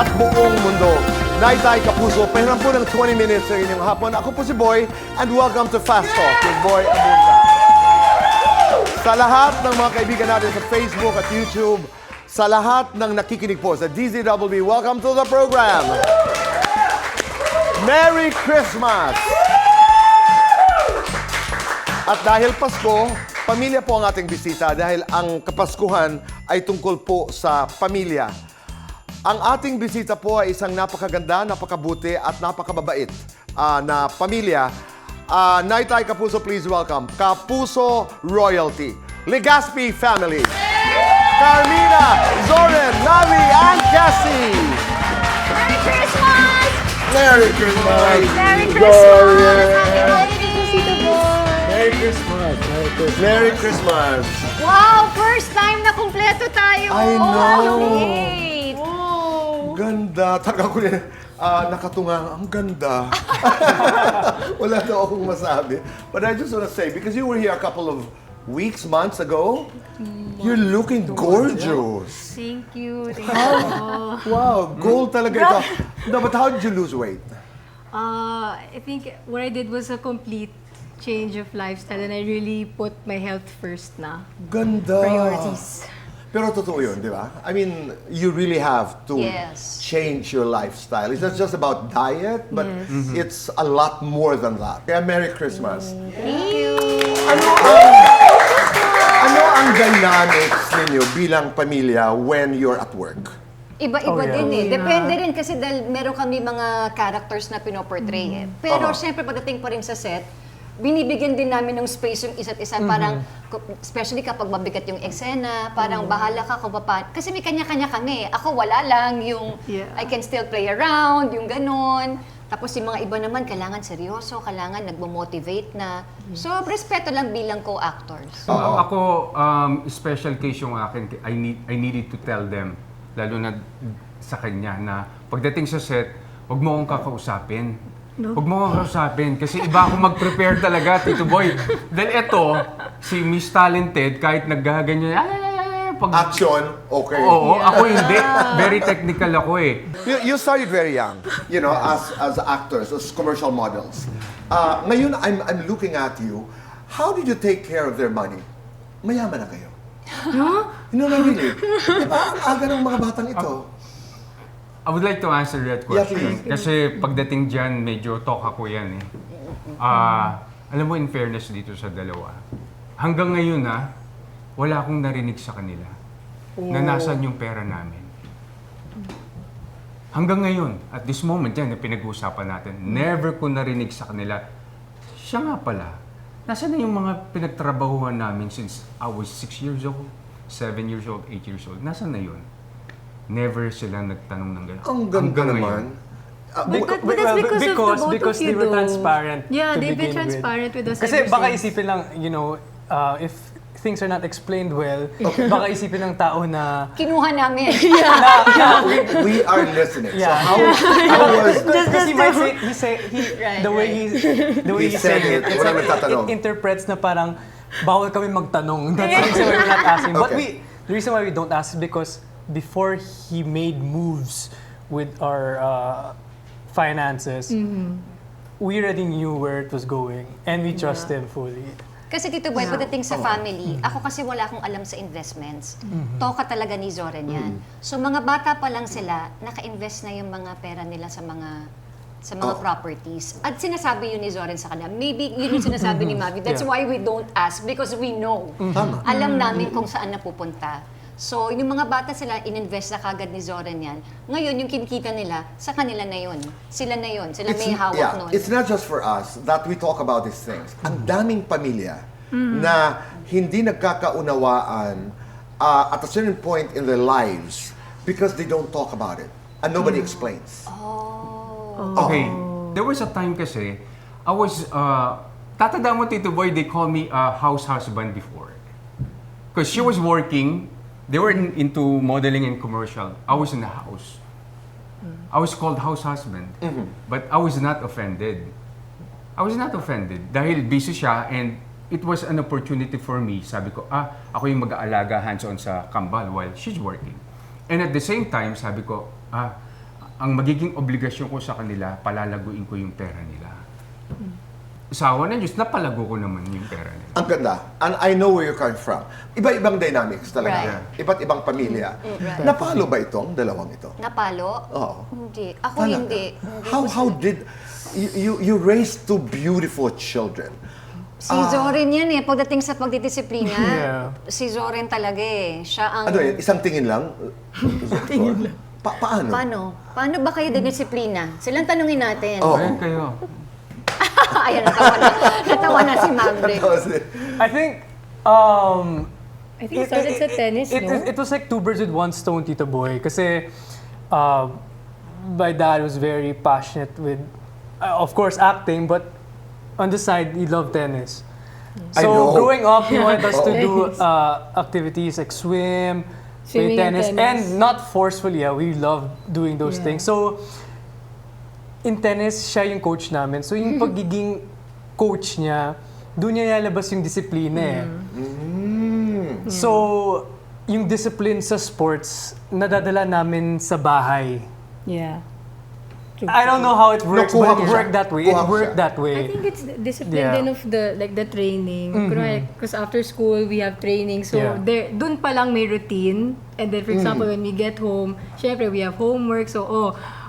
at buong mundo. Naitay Kapuso, pahiram po ng 20 minutes sa inyong hapon. Ako po si Boy, and welcome to Fast Talk with Boy Abunda. Sa lahat ng mga kaibigan natin sa Facebook at YouTube, sa lahat ng nakikinig po sa DZWB, welcome to the program. Merry Christmas! At dahil Pasko, pamilya po ang ating bisita dahil ang Kapaskuhan ay tungkol po sa pamilya. Ang ating bisita po ay isang napakaganda, napakabuti at napakababait na pamilya. Naitay Kapuso, please welcome Kapuso Royalty, Legaspi family, Carmina, Zoren, Navi, and Cassie. Merry Christmas! Merry Christmas! Merry Zoren. Christmas! Happy holidays! Merry Christmas! Merry Christmas! Merry Christmas! Wow! First time na kumpleto tayo! I know. Great! Ganda. Taka ko rin. Nakatunga. Ang ganda. Wala na akong masabi. But I just want to say, because you were here a couple of weeks, months ago, you're looking gorgeous. Thank you. Thank you. Wow, gold talaga ito. No, but how did you lose weight? I think what I did was a complete change of lifestyle and I really put my health first na. Ganda. Priorities. Pero totoo yun, di ba? I mean, you really have to Yes. change your lifestyle. It's not just about diet, but it's a lot more than that. Kaya Merry Christmas. Thank you. Ano ang dynamics ninyo bilang pamilya when you're at work? Iba-iba din eh. Depende rin kasi dahil meron kami mga characters na pinoportray eh. Pero syempre pagdating pa rin sa set, binibigyan din namin ng space yung isa't isa. Parang, especially kapag mabigat yung eksena, parang bahala ka kung paano. Kasi may kanya-kanya kami. Ako wala lang yung I can still play around, yung ganon. Tapos yung mga iba naman, kailangan seryoso, kailangan nagmo-motivate na. So, respeto lang bilang co-actors. Ako, special case yung akin. I needed to tell them, lalo na sa kanya, na pagdating sa set, huwag mo akong kakausapin. Huwag mo akong kakausapin kasi iba ako mag-prepare talaga, Tito Boy. Dahil ito, si Miss Talented, kahit naggaganyan, pag... Action, okay. Oo, ako hindi. Very technical ako eh. You started very young, you know, as actors, as commercial models. Ngayon, I'm looking at you. How did you take care of their money? Mayaman na kayo. Huh? No, really. Diba, ang aga ng mga batang ito. I would like to answer that question. please. Kasi pagdating dyan, medyo talk ako yan eh. Alam mo, in fairness dito sa dalawa, hanggang ngayon wala akong narinig sa kanila na nasan yung pera namin. Hanggang ngayon, at this moment yan na pinag-uusapan natin, never ko narinig sa kanila, siya nga pala, nasan na yung mga pinagtrabahuhan namin since I was 6 years old, 7 years old, 8 years old, nasan na yun? Never sila nagtanong ng gano'n. Ang ganda naman. But that's because of the both of they you were though. transparent Yeah, to they've been begin transparent with us Kasi ever baka since. isipin lang, you know, if things are not explained well, baka isipin ng tao na... Kinuha namin. We are listening. Yeah. So how was... Because he might say, the way He he said said it, it, wala nagtatanong. it interprets na parang bawal kami magtanong. That's the reason why we're not asking. But Okay. the reason why we don't ask is because before he made moves with our finances, we already knew where it was going and we trust him fully. Kasi Tito Boy, pagdating sa family, ako kasi wala akong alam sa investments. Toka talaga ni Zoren yan. So mga bata pa lang sila, naka-invest na yung mga pera nila sa mga properties. At sinasabi yun ni Zoren sa kanila. Maybe yun yung sinasabi ni Mavi. That's why we don't ask because we know. Alam namin kung saan napupunta. So, yung mga bata sila, in-invest na kagad ni Zoren yan. Ngayon, yung kinikita nila, sa kanila na yun. Sila na yun. Sila may hawak nun. It's not just for us that we talk about these things. Ang daming pamilya na hindi nagkakaunawaan at a certain point in their lives because they don't talk about it and nobody explains. Okay, there was a time kasi, I was, tatanda mo Tito Boy, they call me a house husband before. Because she was working, they were into modeling and commercial. I was in the house. I was called house husband, but I was not offended. I was not offended dahil busy siya and it was an opportunity for me. Sabi ko, ako yung mag-aalaga hands-on sa kambal while she's working. And at the same time, sabi ko, ang magiging obligasyon ko sa kanila, palalaguin ko yung pera nila. Sa awa ng Diyos, napalago ko naman yung pera nila. Ang ganda. And I know where you're coming from. Iba-ibang dynamics talaga. Iba't ibang pamilya. Right. Napalo ba itong dalawang ito? Napalo? Oo. Hindi. Ako Talaga? hindi. How did you raised two beautiful children? Si Zoren yan pagdating sa pagdidisiplina, Yeah. si Zoren talaga Siya ang... Ano yan? Isang tingin lang? tingin lang. Paano? Paano ba kayo didisiplina? Silang tanungin natin. Oo. Ayan kayo. Ayan, natawa na. Natawa na si Maverick. I think I think it started sa tennis, no? It was like two birds with one stone, Tito Boy. Kasi my dad was very passionate with, of course, acting, but on the side, he loved tennis. I know. So growing up, he wanted us to do activities like swim, play Swimming and tennis, tennis. and not forcefully. We loved doing those Yeah. things. So in tennis, siya yung coach namin. So yung pagiging coach niya, doon niya nalabas yung disiplina So, yung discipline sa sports, nadadala namin sa bahay. Yeah. True. I don't know how it works, kuha but mo it siya. worked that way. Kuha It mo worked siya. that way. I think it's the discipline Yeah. din of the training. Because after school, we have training. So, Yeah. dun pa lang may routine. And then, for example, when we get home, syempre, we have homework. So,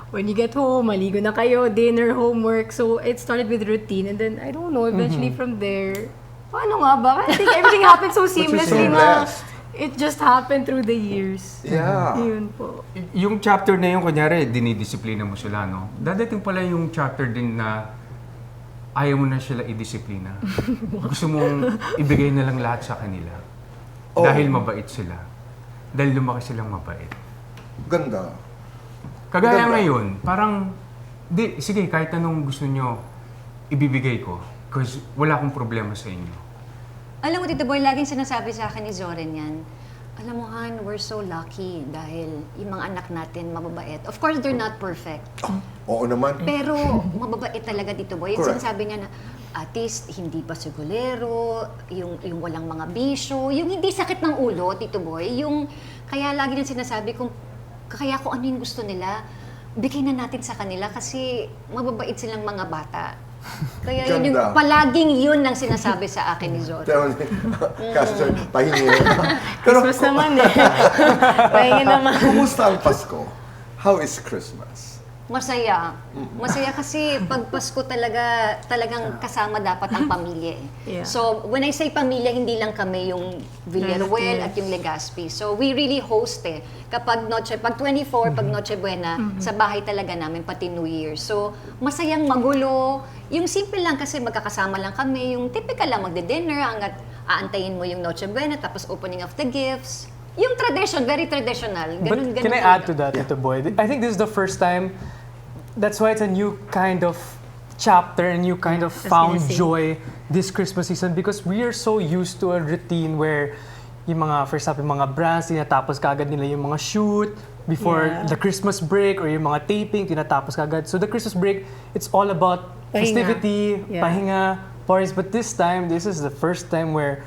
when you get home, maligo na kayo, dinner, homework. So, it started with routine. And then, I don't know, eventually from there, paano nga ba? I think everything happened so seamlessly na seamless. it just happened through the years. Yeah. Yun po. Yung chapter na yun, kunyari, dinidisiplina mo sila, no? Dadating pala yung chapter din na ayaw mo na sila idisiplina. Gusto mong ibigay na lang lahat sa kanila. Oh. Dahil mabait sila. Dahil lumaki silang mabait. Ganda. Kagaya Ganda. ngayon, parang, sige, kahit anong gusto nyo, ibibigay ko. Because wala akong problema sa inyo. Alam mo, Tito Boy, laging sinasabi sa akin ni Zoren yan, alam mo, Han, we're so lucky dahil yung mga anak natin mababait. Of course, they're not perfect. Oo naman. Pero mababait talaga, Tito Boy. Yung Correct. sinasabi niya na, at least, hindi pa sigulero, yung walang mga bisyo, yung hindi sakit ng ulo, Tito Boy. Yung, kaya lagi nang sinasabi kung, kaya kung ano yung gusto nila, bigay na natin sa kanila kasi mababait silang mga bata. Kaya yun yung, Ganda. palaging yun ang sinasabi sa akin ni Zoren. Pero, kasi sir, pahingi. Pero, Christmas naman Pahinga naman. kumusta ang Pasko? How is Christmas? Masaya. Masaya kasi pag Pasko talagang kasama dapat ang pamilya Yeah. So, when I say pamilya, hindi lang kami yung Villaruel at yung Legazpi. So, we really host Kapag pag 24, pag Noche Buena, sa bahay talaga namin, pati New Year. So, masayang magulo. Yung simple lang kasi magkakasama lang kami. Yung typical lang magde-dinner hanggat aantayin mo yung Noche Buena, tapos opening of the gifts. Yung tradition, very traditional. But Ganun, can I talaga. add to that, Tito Boy? I think this is the first time, that's why it's a new kind of chapter, a new kind of found gonna say. joy this Christmas season because we are so used to a routine where yung mga, first up, yung mga brands, tinatapos kagad nila yung mga shoot before Yeah. the Christmas break or yung mga taping, tinatapos kagad. So the Christmas break, it's all about Pahinga. festivity, Yeah. pahinga, parties. But this time, this is the first time where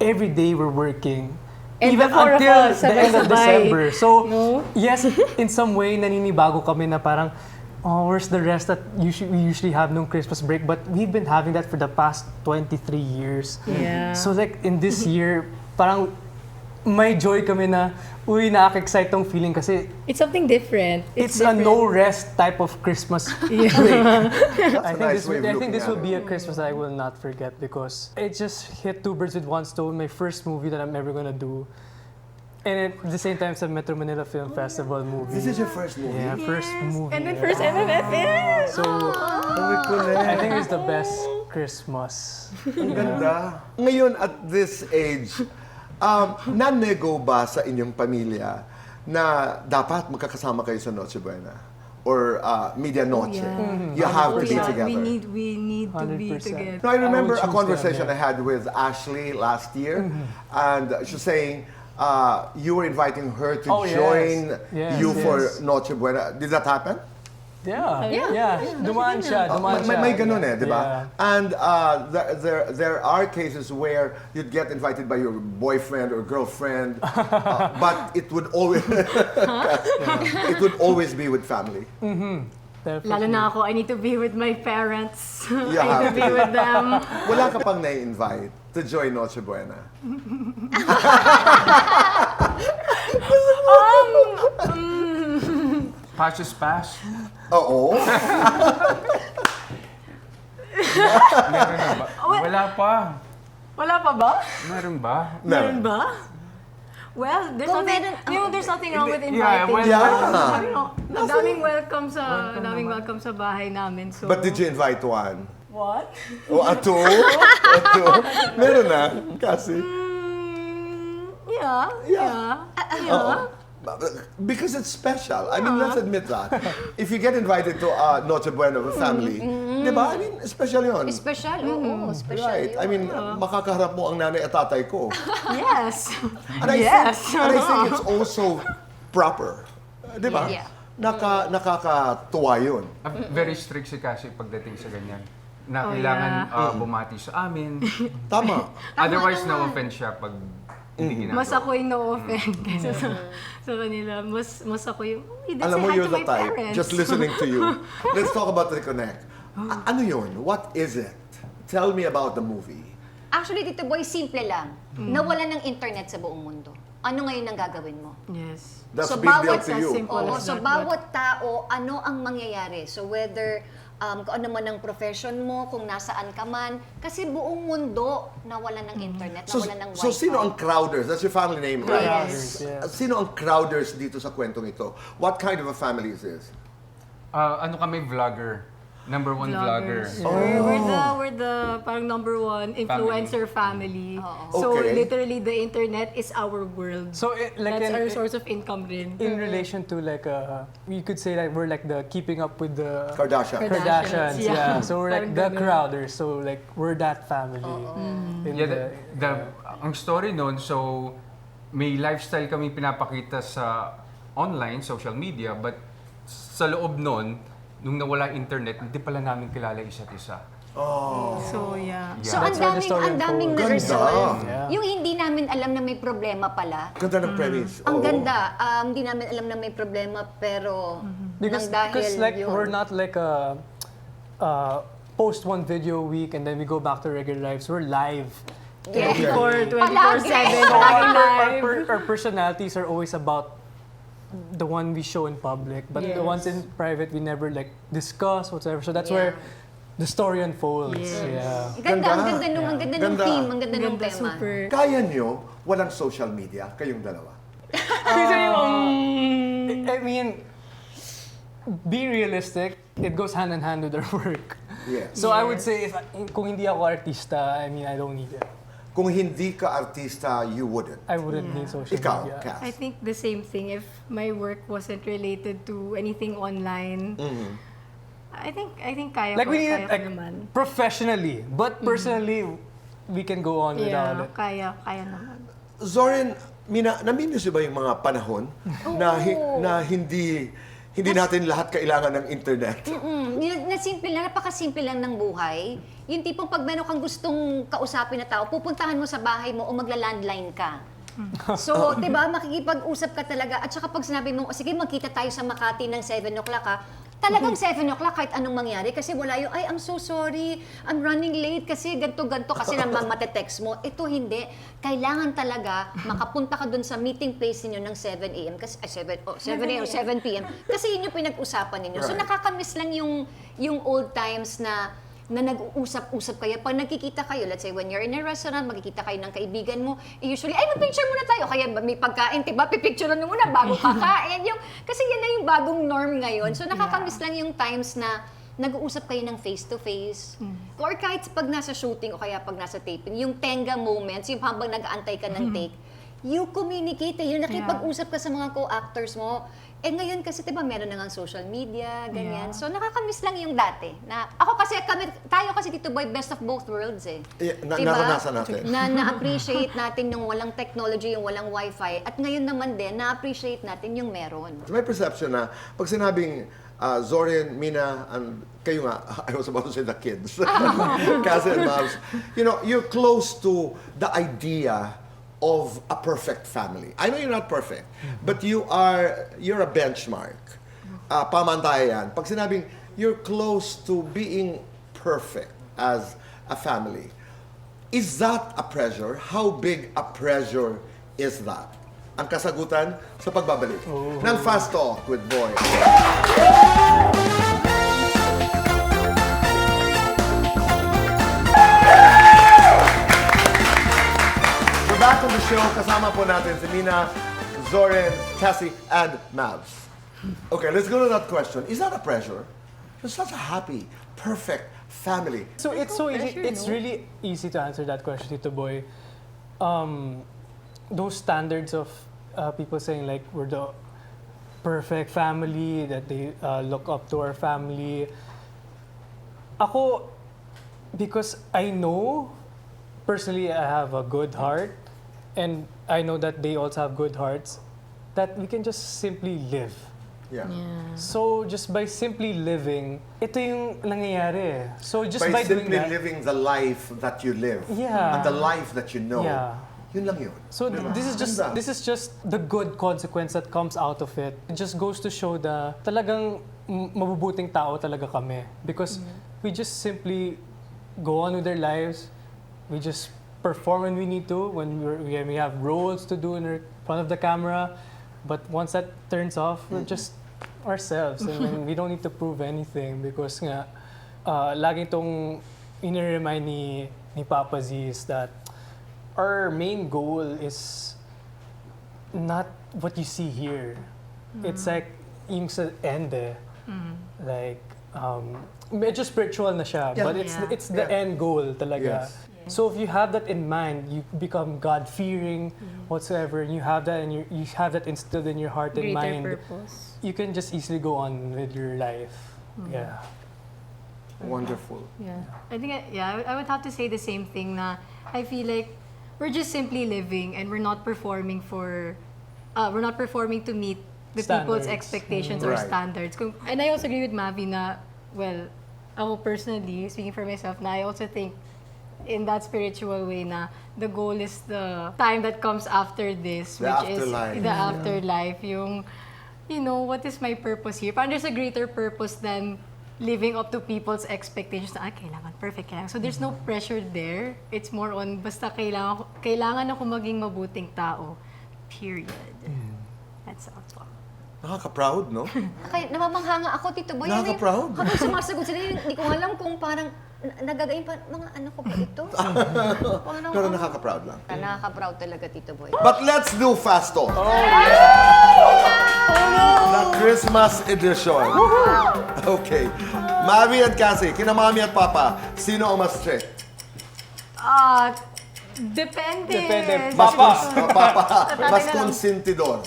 every day we're working. And Even the four of until us, the end of sabay-sabay. December. So, No? yes, in some way, naninibago kami na parang, where's the rest that we usually have nung Christmas break? But we've been having that for the past 23 years. Yeah. So like, in this year, parang may joy kami na, nakaka-excite tong feeling kasi It's something different. it's a different. no-rest type of Christmas break. That's I a think nice way of I think looking this at will it. be a Christmas I will not forget because it just hit two birds with one stone. My first movie that I'm ever gonna do, and at the same time, it's a Metro Manila Film Festival movie. This is your first movie? Yeah, first movie. And then yeah. first MMFF. So I think it's the best Christmas. Ang ganda. Ngayon, at this age, nanego ba sa inyong pamilya na dapat magkakasama kayo sa Noche Buena? Or Media Noche? You have to be together. We need to be 100%. together. No, I remember I a would choose conversation them, I had with Ashley last year, and she was saying you were inviting her to Oh, yes. join Yes, you for yes. Noche Buena. Did that happen? Yeah. Dumaan siya. May ganun eh, di ba? Yeah. And there are cases where you'd get invited by your boyfriend or girlfriend, but it would always be with family. Definitely. Lalo na ako, I need to be with my parents. You I have need to be to. with them. Wala ka pang nai-invite to join Noche Buena. Pass is pass. Oo. Meron na ba? Wala pa. Wala pa ba? Meron ba? Meron ba? Well, there's Kung nothing, meron- there's nothing wrong with Yeah, inviting. well, Yeah. You know, daming welcome sa bahay namin. So, But did you invite one? What? O ato? Ato? Meron na? Kasi? Yeah. Because it's special. I mean, let's admit that. If you get invited to Noche Buena with family, di ba? I mean, special yun. Special, oo, special Right. yun. I mean, makakaharap mo ang nanay at tatay ko. Yes. And I Yes. think, and I think it's also proper. Di ba? Yeah. Nakakatuwa yun. Very strict si Cassie pagdating sa ganyan. Na kailangan bumati sa amin. Tama. Otherwise, na-offend siya pag hindi ginagawa. Mas ako yung no-offend kaysa sa kanila. Mas ako yung, hey, Alam mo, say hi you're to the my type. parents. Just listening to you. Let's talk about Reconnect. Ano yun? What is it? Tell me about the movie. Actually, Tito Boy, simple lang. Nawalan ng internet sa buong mundo. Ano ngayon ang gagawin mo? Yes. That's a So, big deal bawat to you. simple Oo, as so that, bawat tao, ano ang mangyayari? So whether kung ano man ang profession mo, kung nasaan ka man, kasi buong mundo nawalan ng internet, nawalan ng wifi. So sino ang Crowders? That's your family name, right? Yes. Sino ang Crowders dito sa kwentong ito? What kind of a family is this? Ano kami, vlogger. Number one vlogger. Vloggers. We're the parang number one influencer family. So Okay. literally the internet is our world. So, like That's our source of income rin. in relation to like, you could say like we're like the keeping up with the Kardashian. Kardashians. Yeah. So we're like Parang the ganun. Crowders. So like we're that family. In Yeah, ang story nun, so may lifestyle kami pinapakita sa online, social media, but sa loob nun, nung nawala internet, hindi pala namin kilala isa't isa. So yeah. So That's where the story ang daming unfolds. na-resolve. Ganda. Yung hindi namin alam na may problema pala. Ganda ng premise. Ang Oo. ganda. Hindi namin alam na may problema, pero Because nang dahil like yun. we're not like a post one video a week and then we go back to regular lives. We're live. Yeah. 24/7 Palagi. lagi live. Our personalities are always about the one we show in public, but the ones in private we never like discuss whatsoever. So that's where the story unfolds. Yes. Yeah. Ganda, ang Ganda. ganda nung, ang ganda ng Ganda. theme, ang ganda ng Ganda, tema. super. Kaya nyo, walang social media, kayong dalawa. I mean, be realistic. It goes hand in hand with our work. Yes. So I would say, kung hindi ako artista, I mean, I don't need it. Kung hindi ka artista, you wouldn't. I wouldn't need social Ikaw, media. Cass. I think the same thing. If my work wasn't related to anything online, I think kaya Like ko, we need kaya it ko like, naman. professionally, but personally, we can go on without Yeah, it. kaya naman. Zorin, naminis ba yung mga panahon na hindi natin lahat kailangan ng internet? Na simple lang, napakasimple lang ng buhay. Yung tipong pag meron kang gustong kausapin na tao, pupuntahan mo sa bahay mo o magla-landline ka. So, 'di ba, makikipag-usap ka talaga. At saka pag sinabi mo, sige, magkita tayo sa Makati ng 7 o'clock ha, talagang 7 o'clock kahit anong mangyari kasi wala yung, ay, I'm so sorry, I'm running late kasi ganto-ganto kasi naman matetext mo. Ito hindi. Kailangan talaga makapunta ka dun sa meeting place ninyo ng 7 a.m. kasi 7 a.m. o 7 p.m. Kasi yun yung pinag-usapan ninyo. So Right. nakakamiss lang yung old times na nag-uusap-usap kayo. Pag nagkikita kayo, let's say when you're in a restaurant, magkikita kayo ng kaibigan mo, usually, ay, mag-picture muna tayo. Kaya may pagkain, diba? Pipicture na muna bago kakain. Kasi yan na yung bagong norm ngayon. So nakakamiss lang yung times na nag-uusap kayo ng face-to-face. Or kahit pag nasa shooting o kaya pag nasa taping, yung tenga moments, yung habang nag-aantay ka ng take, you communicate, yung nakipag-usap ka sa mga co-actors mo. Eh ngayon kasi, diba, meron na nga social media, ganyan. Yeah. So nakakamiss lang yung dati. Na, ako kasi, tayo kasi dito, boy, best of both worlds eh. Naranasan natin. Na-appreciate natin yung walang technology, yung walang wifi. At ngayon naman din, na-appreciate natin yung meron. May perception na pag sinabing Zorin, Mina, and kayo nga, I was about to say the kids. Kasi and Mavs, you know, you're close to the idea of a perfect family. I know you're not perfect, but you're a benchmark. Pamantayan. Pag sinabing you're close to being perfect as a family, is that a pressure? How big a pressure is that? Ang kasagutan sa pagbabalik ng Fast Talk with Boy. We're back on the show. Kasama po natin si Mina, Zorin, Cassie, and Mavs. Okay, let's go to that question. Is that a pressure? You're such a happy, perfect family. So it's so easy. pressure, It's no? really easy to answer that question, Tito Boy. Those standards of people saying like we're the perfect family, that they look up to our family. Ako, because I know personally I have a good heart, and I know that they also have good hearts, that we can just simply live. Yeah. So just by simply living, ito yung nangyayari. So just By by doing simply that, living the life that you live. Yeah. And the life that you know. Yeah. Yun lang yun. So Ganda. this is just the good consequence that comes out of it. It just goes to show the talagang mabubuting tao talaga kami, because we just simply go on with their lives. We just perform when we need to, when we have roles to do in front of the camera. But once that turns off, we're just ourselves, and then we don't need to prove anything, because nga lagi itong iniremind ni Papa Z is that our main goal is not what you see here. It's like yung sa end eh. Like medyo spiritual na siya, Yeah. but it's the end goal talaga. Yes. So if you have that in mind, you become God-fearing whatsoever, and you have that and you have that instilled in your heart and Greater mind, purpose. you can just easily go on with your life. Yeah. Wonderful. Yeah. I think, I would have to say the same thing na I feel like we're just simply living and we're not performing to meet the people's Standards. expectations or Right. standards. And I also agree with Mavi na, well, ako personally, speaking for myself, na I also think in that spiritual way na the goal is the time that comes after this, The which afterlife. is the afterlife. Yung, you know, what is my purpose here? Parang there's a greater purpose than living up to people's expectations na, kailangan perfect, kailangan. So there's no pressure there. It's more on, basta kailangan ako maging mabuting tao. Period. That's all. Nakaka-proud, no? Kaya namamangha nga ako, Tito Boy. Nakaka-proud. Habang sumasagot sila, hindi ko alam kung parang nagagayin pa, mga ano ko ba ito? Parang, Pero nakaka-proud lang. Nakaka-proud talaga, Tito Boy. But let's do Fast Talk. The Christmas edition. Okay. Mavi and Cassie, kina Mami at Papa, sino ang mas strict? Depende. Depende. Papa, mas na lang. konsentidor.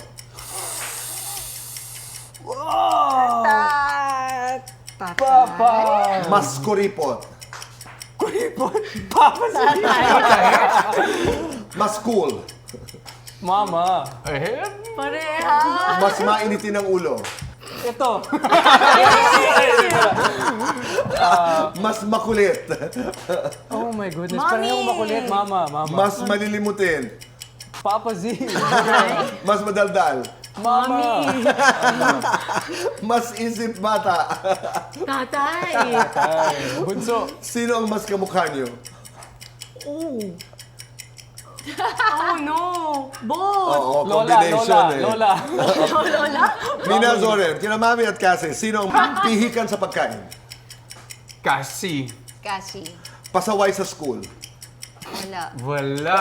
Papa! Mas kuripot. Papa Mas cool. Mama! Pareha. Mas mainitin ang ulo. Ito! Mas makulit. Oh my goodness, pareho makulit. Mama! Mas malilimutin. Papa Z! Mas madaldal. Mama! Mas isip bata. Tatay. Bunso! Sino ang mas kamukha niyo? Oh no. Both. Oo, Lola! combination Lola! eh. Lola! Mina Zoren, kina Mami at Cassie, sino ang pihikan sa pagkain? Kasi, Cassie, Pasaway sa school. wala. wala.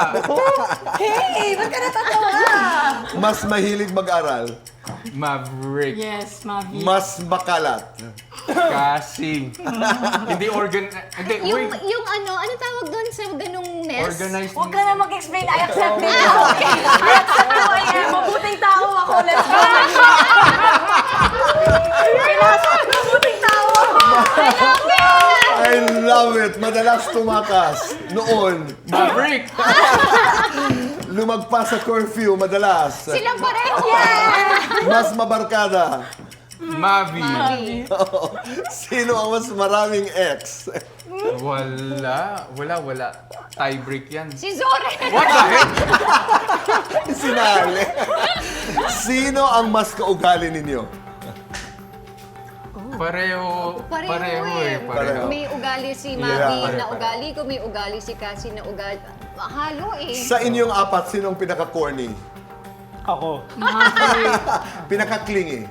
Mas mahilig mag-aral. Maverick. Yes, Mavi. Mas makalat. Kasi. Hindi hindi, Yung, wait. yung ano tawag doon sa ganung mess? Organized. Huwag ka na mag-explain. I accept it. Okay. I accept it. Okay. Mabuting tao ako. Let's go. Kailangan mabuting tao ako. I love it. Madalas tumakas. Noon. Maverick. Lumagpas sa curfew, madalas. Silang pareho. Mas mabarkada. Mavi. Sino ang mas maraming ex? Wala. Tie break yan. Si Zoren! What the heck? Sinali. Sino ang mas kaugali ninyo? Pareho eh. Pareho. May ugali si Yeah, Mavi pareho. na ugali ko, may ugali si Cassie na ugali. Halo eh. Sa inyong apat, sino ang pinaka-corny? Ako. Pinaka-clingy?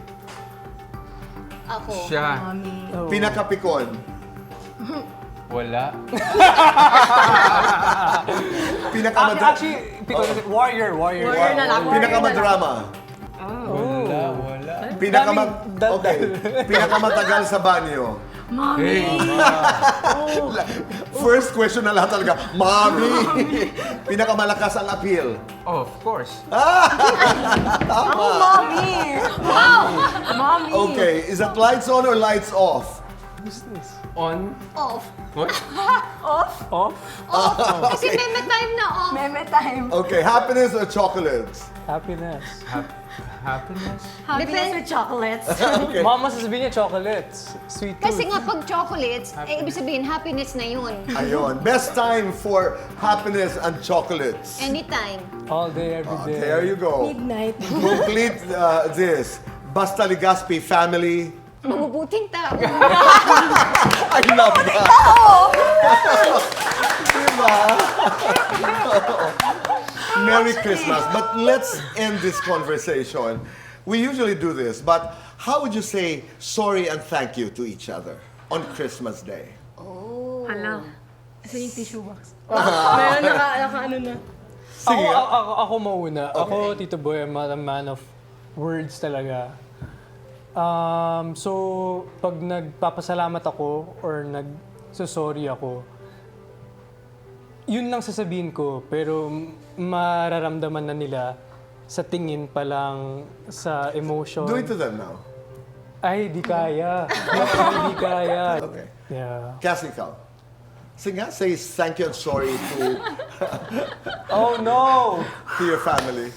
Ako. Siya. Mommy. Pinaka-pikon? Wala. Actually, because warrior. Warrior na lang. Pinaka-madrama? Wala. Okay. Pinakamatagal sa banyo? Mommy. First question na lahat talaga, Mommy! Pinakamalakas ang appeal? Oh, of course. Mommy. Mommy. Okay, is that lights on or lights off? On. Off. What? Off. Kasi meme time na off. Meme time. Okay, happiness or chocolates? Happiness. Happiness? Happiness with chocolates. Okay. Mama sasabihin niya chocolates. Sweet tooth. Kasi nga pag chocolates, eh, ibig sabihin happiness na yun. Ayun, best time for happiness and chocolates. Anytime. All day, every day. There you go. Midnight. Complete this. Basta Ligaspi family. Mabubuting tao. I love that. Diba? Merry Christmas. But let's end this conversation. We usually do this, but how would you say sorry and thank you to each other on Christmas Day? Hala. Asa yung tissue box? Meron naka ano na. Sige nga. Ako mauna. Ako, Tito Boy, I'm a man of words talaga. So, pag nagpapasalamat ako or nagsasorry ako, yun lang sasabihin ko, pero mararamdaman na nila sa tingin pa lang, sa emotion. Do it to them now. Ay, di kaya. Di kaya. Okay. Yeah. Cassie, ikaw. Sige nga, say thank you and sorry Oh no! to your family.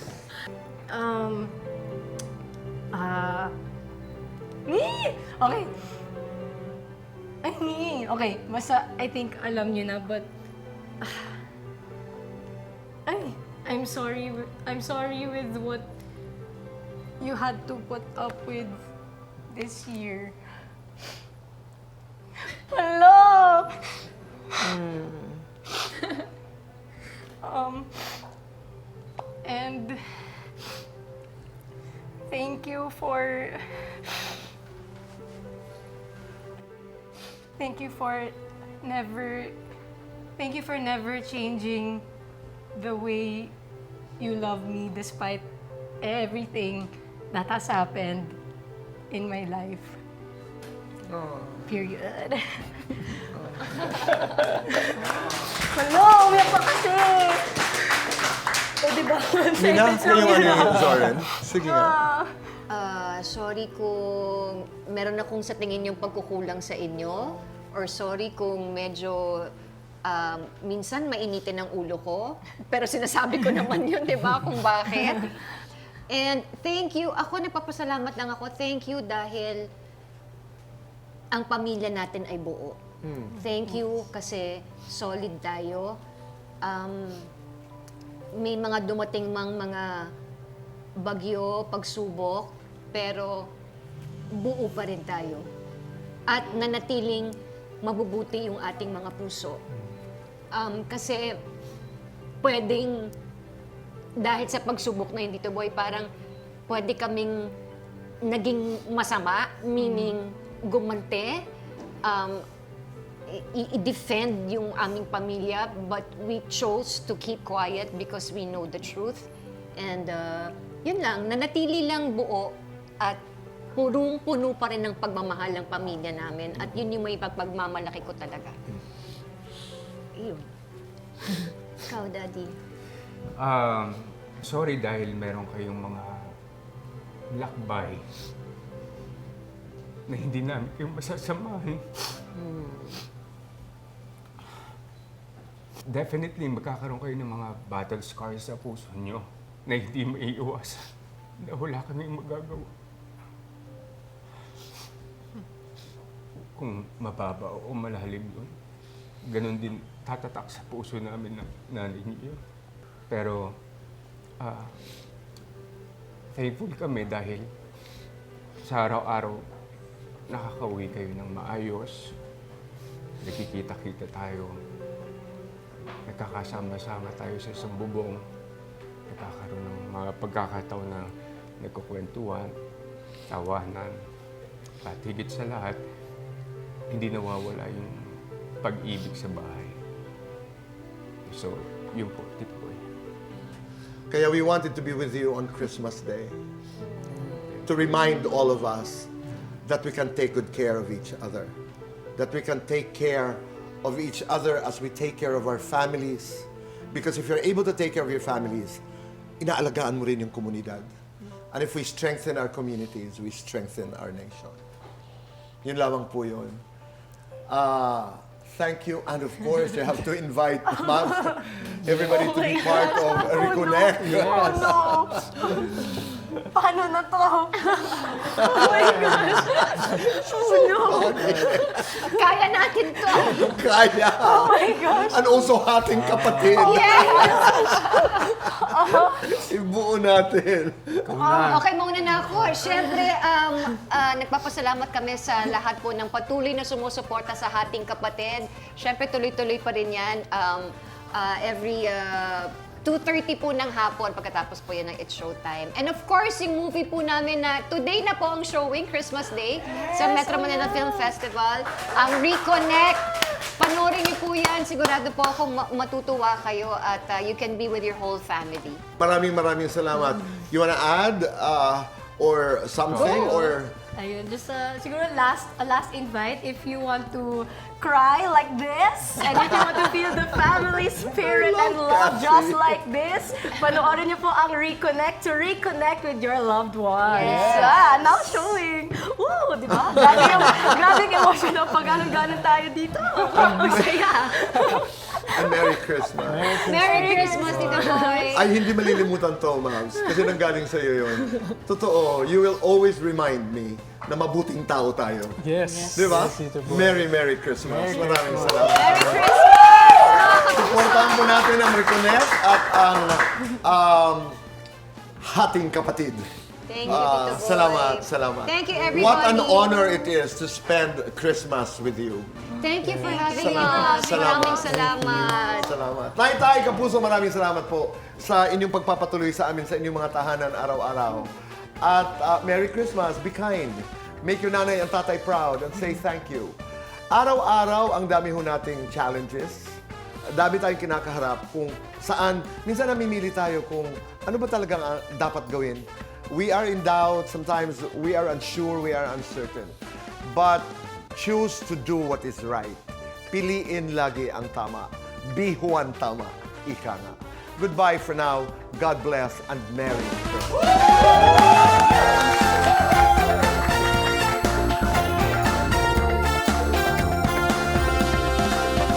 Okay. Okay, basta I think alam niyo na, but I'm sorry with what you had to put up with this year. Hello. And thank you for never changing the way you love me despite everything that has happened in my life. Period. Hello, umiyak pa kasi. O diba? Mina, ngayong ano yun, Zoren? Sige nga. Sorry kung meron akong sa tingin yung pagkukulang sa inyo. Or sorry kung medyo minsan mainitin ang ulo ko. Pero sinasabi ko naman yun, di ba? Kung bakit. And thank you. Ako, nagpapasalamat lang ako. Thank you dahil ang pamilya natin ay buo. Thank you kasi solid tayo. May mga dumating mang mga bagyo, pagsubok, pero buo pa rin tayo. At nanatiling mabubuti yung ating mga puso. Kasi pwedeng, dahil sa pagsubok na hindi to boy, parang pwede kaming naging masama, meaning gumante, i-defend yung aming pamilya, but we chose to keep quiet because we know the truth. And yun lang, nanatili lang buo at punong-puno pa rin ng pagmamahal ng pamilya namin. At yun yung may pagmamalaki ko talaga. Yun. Ikaw, Daddy. Sorry dahil meron kayong mga lakbay na hindi namin kayo masasamahin. Definitely, magkakaroon kayo ng mga battle scars sa puso nyo na hindi maiiwasan na wala kaming magagawa. kung mababa o malalim yun. Ganon din tatatak sa puso namin ng nanay niyo. Pero, thankful kami dahil sa araw-araw nakakauwi kayo ng maayos. Nagkikita-kita tayo. Nagkakasama-sama tayo sa isang bubong. Nagkakaroon ng mga pagkakataon na nagkukwentuhan, tawanan. At higit sa lahat, hindi nawawala yung pag-ibig sa bahay. So, yun po, Tito Boy. Kaya we wanted to be with you on Christmas Day to remind all of us that we can take good care of each other, that we can take care of each other as we take care of our families. Because if you're able to take care of your families, inaalagaan mo rin yung komunidad. And if we strengthen our communities, we strengthen our nation. Yun lamang po yun. Thank you. And of course, you have to invite Ma'am, everybody to be part of Reconnect. Oh no! Paano na to? Oh my gosh! Oh no! Kaya natin to! Kaya! Oh my gosh! And also ating kapatid. Ibuo natin. Okay, mauna na ako. Siyempre, nagpapasalamat kami sa lahat po ng patuloy na sumusuporta sa ating kapatid. Siyempre, tuloy-tuloy pa rin yan. Every 2:30 po ng hapon, pagkatapos po yan ng It's Showtime. And of course, yung movie po namin na today na po ang showing, Christmas Day, sa Metro Manila Film Festival, ang Reconnect. Panoorin niyo po yan. Sigurado po akong matutuwa kayo at you can be with your whole family. Maraming salamat. You wanna add or something? Or Ayun, just siguro a last invite if you want to cry like this and if you want to feel the family spirit and love just like this, panoorin niyo po ang Reconnect to reconnect with your loved ones. Yes. Now showing. Woo, di ba? Grabe yung emotion ng pag-ganon tayo dito. Masaya. and Merry Christmas. Merry Christmas, Tito Boy! Ay, hindi malilimutan to, Mams. Kasi nanggaling sa'yo yun. Totoo, you will always remind me na mabuting tao tayo. Yes. Di ba? Yes, Tito Boy. Merry Christmas. Merry Maraming Christmas. salamat. Merry Christmas! Supportahan po natin ang Reconnect at ang Hating Kapatid. Thank you, Tito Boy. Salamat. Thank you, everybody. What an honor it is to spend Christmas with you. Thank you for having Salamat. us. Maraming salamat. Salamat. Tay, Kapuso, maraming salamat po sa inyong pagpapatuloy sa amin sa inyong mga tahanan araw-araw. At Merry Christmas, be kind. Make your nanay and tatay proud and say thank you. Araw-araw, ang dami ho nating challenges. Dami tayong kinakaharap kung saan, minsan namimili tayo kung ano ba talagang dapat gawin. We are in doubt, sometimes we are unsure, we are uncertain. But choose to do what is right. Piliin lagi ang tama. Be Juan tama. Ika nga. Goodbye for now. God bless and Merry Christmas.